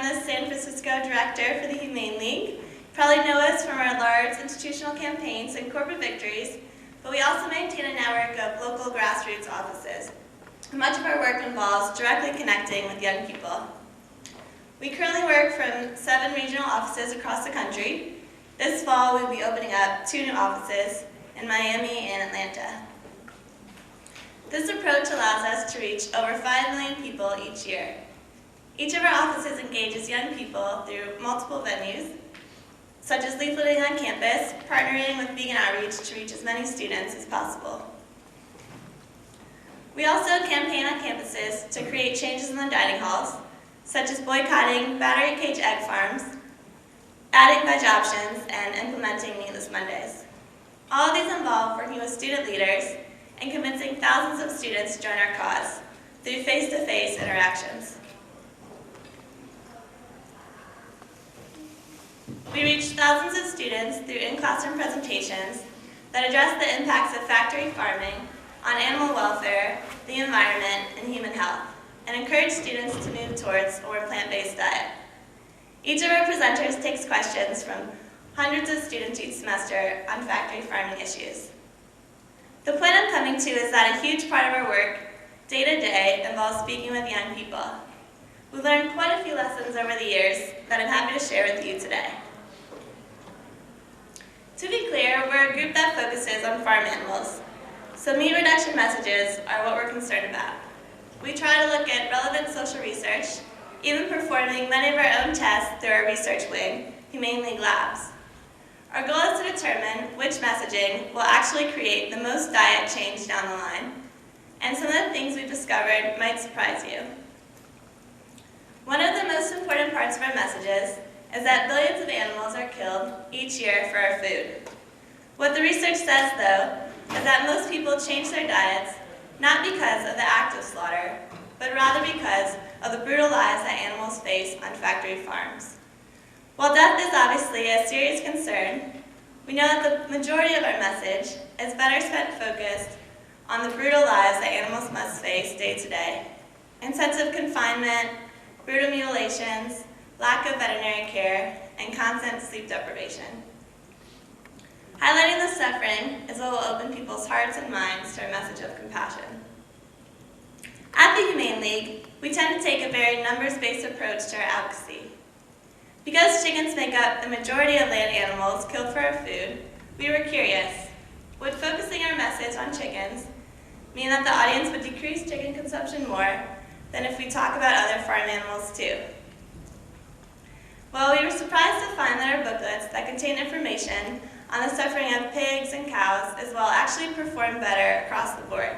the San Francisco Director for the Humane League. You probably know us from our large institutional campaigns and corporate victories, but we also maintain a network of local grassroots offices. Much of our work involves directly connecting with young people. We currently work from 7 regional offices across the country. This fall, we'll be opening up 2 new offices in Miami and Atlanta. This approach allows us to reach over 5 million people each year. Each of our offices engages young people through multiple venues, such as leafleting on campus, partnering with vegan outreach to reach as many students as possible. We also campaign on campuses to create changes in the dining halls, such as boycotting battery cage egg farms, adding veg options, and implementing meatless Mondays. All of these involve working with student leaders and convincing thousands of students to join our cause through face-to-face interactions. We reach thousands of students through in-classroom presentations that address the impacts of factory farming on animal welfare, the environment, and human health, and encourage students to move towards a more plant-based diet. Each of our presenters takes questions from hundreds of students each semester on factory farming issues. The point I'm coming to is that a huge part of our work, day to day, involves speaking with young people. We've learned quite a few lessons over the years that I'm happy to share with you today. To be clear, we're a group that focuses on farm animals, so meat reduction messages are what we're concerned about. We try to look at relevant social research, even performing many of our own tests through our research wing, Humane League Labs. Our goal is to determine which messaging will actually create the most diet change down the line, and some of the things we've discovered might surprise you. One of the most important parts of our messages is that billions of animals are killed each year for our food. What the research says, though, is that most people change their diets not because of the act of slaughter, but rather because of the brutal lives that animals face on factory farms. While death is obviously a serious concern, we know that the majority of our message is better spent focused on the brutal lives that animals must face day to day, in sense of confinement, brutal mutilations, lack of veterinary care, and constant sleep deprivation. Highlighting the suffering is what will open people's hearts and minds to our message of compassion. At the Humane League, we tend to take a very numbers-based approach to our advocacy. Because chickens make up the majority of land animals killed for our food, we were curious, would focusing our message on chickens mean that the audience would decrease chicken consumption more than if we talk about other farm animals too? Well, we were surprised to find that our booklets that contain information on the suffering of pigs and cows as well actually perform better across the board,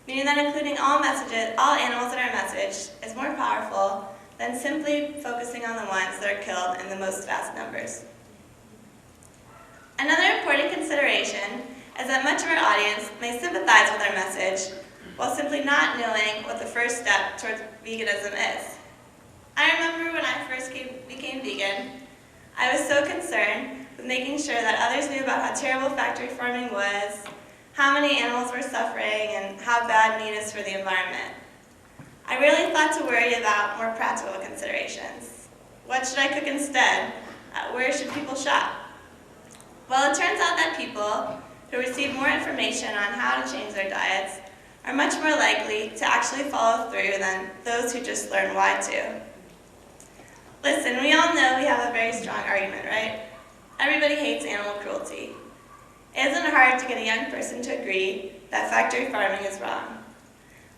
meaning that including all animals in our message is more powerful than simply focusing on the ones that are killed in the most vast numbers. Another important consideration is that much of our audience may sympathize with our message while simply not knowing what the first step towards veganism is. I remember when I first became vegan, I was so concerned with making sure that others knew about how terrible factory farming was, how many animals were suffering, and how bad meat is for the environment. I really thought to worry about more practical considerations. What should I cook instead? Where should people shop? Well, it turns out that people who receive more information on how to change their diets are much more likely to actually follow through than those who just learn why to. Listen, we all know we have a very strong argument, right? Everybody hates animal cruelty. It isn't hard to get a young person to agree that factory farming is wrong.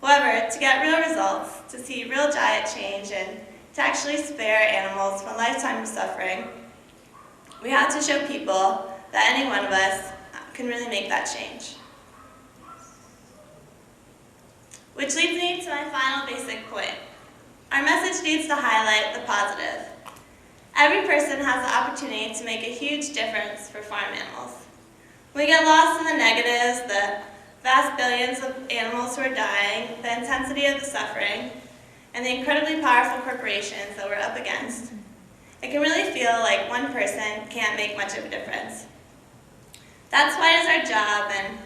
However, to get real results, to see real diet change, and to actually spare animals from a lifetime of suffering, we have to show people that any one of us can really make that change. Which leads me to my final basic point. Our message needs to highlight the positive. Every person has the opportunity to make a huge difference for farm animals. We get lost in the negatives, the vast billions of animals who are dying, the intensity of the suffering, and the incredibly powerful corporations that we're up against. It can really feel like one person can't make much of a difference. That's why it is our job, and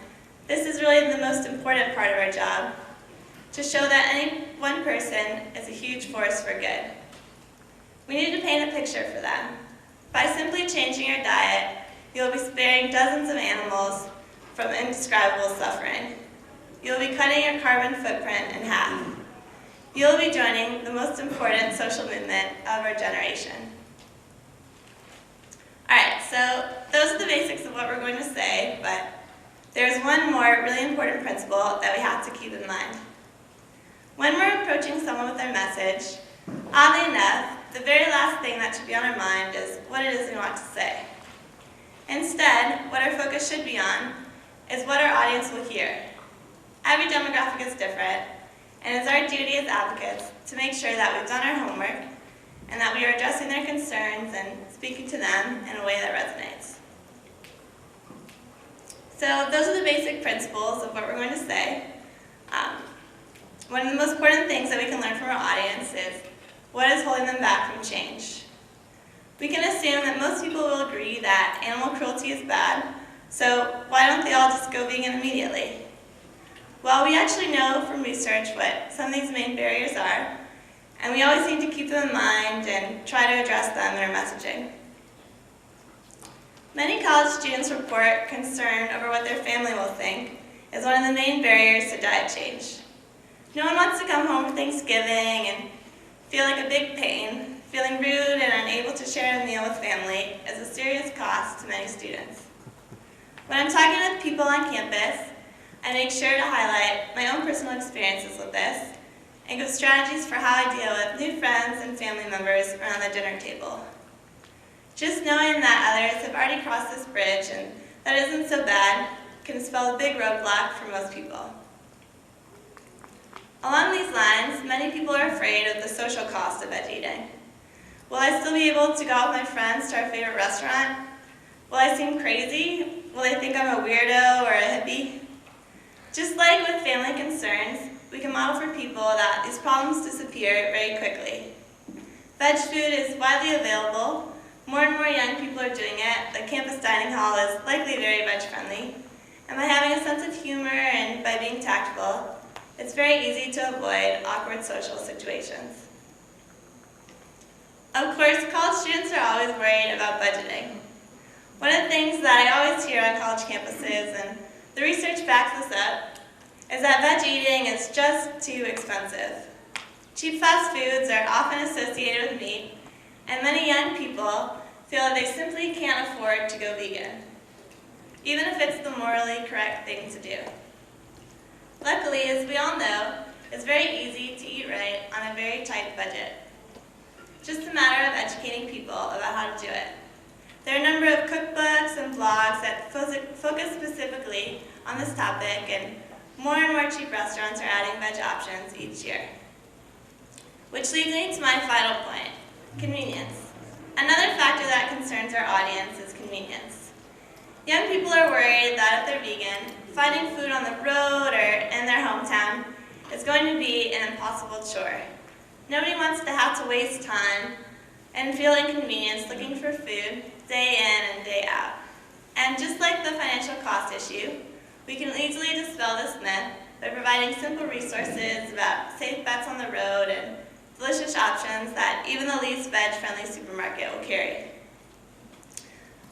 this is really the most important part of our job, to show that any one person is a huge force for good. We need to paint a picture for them. By simply changing your diet, you will be sparing dozens of animals from indescribable suffering. You will be cutting your carbon footprint in half. You will be joining the most important social movement of our generation. All right, so those are the basics of what we're going to say, but there's one more really important principle that we have to keep in mind. When we're approaching someone with their message, oddly enough, the very last thing that should be on our mind is what it is we want to say. Instead, what our focus should be on is what our audience will hear. Every demographic is different, and it's our duty as advocates to make sure that we've done our homework and that we are addressing their concerns and speaking to them in a way that resonates. So those are the basic principles of what we're going to say. One of the most important things that we can learn from our audience is what is holding them back from change. We can assume that most people will agree that animal cruelty is bad, so why don't they all just go vegan immediately? Well, we actually know from research what some of these main barriers are, and we always need to keep them in mind and try to address them in our messaging. Many college students report concern over what their family will think is one of the main barriers to diet change. No one wants to come home for Thanksgiving and feel like a big pain. Feeling rude and unable to share a meal with family is a serious cost to many students. When I'm talking with people on campus, I make sure to highlight my own personal experiences with this and give strategies for how I deal with new friends and family members around the dinner table. Just knowing that others have already crossed this bridge and that it isn't so bad can spell a big roadblock for most people. Along these lines, many people are afraid of the social cost of veg eating. Will I still be able to go out with my friends to our favorite restaurant? Will I seem crazy? Will they think I'm a weirdo or a hippie? Just like with family concerns, we can model for people that these problems disappear very quickly. Veg food is widely available. More and more young people are doing it. The campus dining hall is likely very veg-friendly. And by having a sense of humor and by being tactful, it's very easy to avoid awkward social situations. Of course, college students are always worried about budgeting. One of the things that I always hear on college campuses, and the research backs this up, is that veg eating is just too expensive. Cheap fast foods are often associated with meat, and many young people feel that they simply can't afford to go vegan, even if it's the morally correct thing to do. Luckily, as we all know, it's very easy to eat right on a very tight budget. Just a matter of educating people about how to do it. There are a number of cookbooks and blogs that focus specifically on this topic, and more cheap restaurants are adding veg options each year. Which leads me to my final point, convenience. Another factor that concerns our audience is convenience. Young people are worried that if they're vegan, finding food on the road or in their hometown is going to be an impossible chore. Nobody wants to have to waste time and feel inconvenienced looking for food day in and day out. And just like the financial cost issue, we can easily dispel this myth by providing simple resources about safe bets on the road and delicious options that even the least veg-friendly supermarket will carry.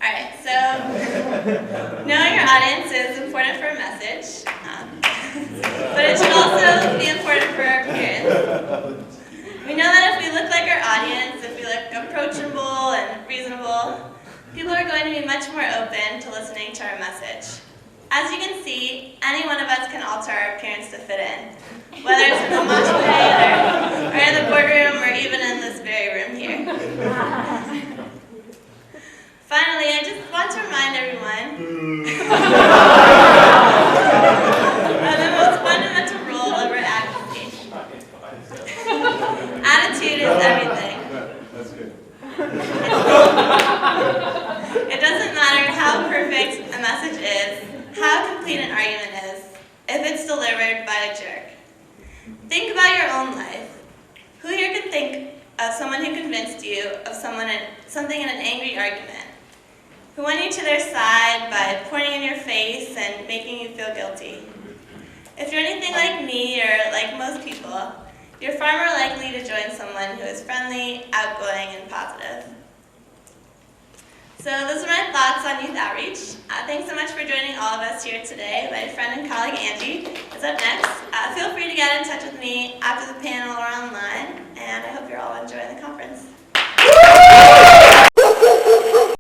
All right, so knowing your audience is important for a message, but it should also be important for our appearance. We know that if we look like our audience, if we look approachable and reasonable, people are going to be much more open to listening to our message. As you can see, any one of us can alter our appearance to fit in, whether it's in the mosh pit or in the boardroom or even in this very room here. Finally, I just want to remind everyone of the most fundamental rule of our advocacy. Attitude is everything. That's good. It doesn't matter how perfect a message is, how complete an argument is, if it's delivered by a jerk. Think about your own life. Who here could think of someone who convinced you of something in an angry argument? Who won you to their side by pointing in your face and making you feel guilty? If you're anything like me or like most people, you're far more likely to join someone who is friendly, outgoing, and positive. So those are my thoughts on youth outreach. Thanks so much for joining all of us here today. My friend and colleague Angie is up next. Feel free to get in touch with me after the panel or online, and I hope you're all enjoying the conference.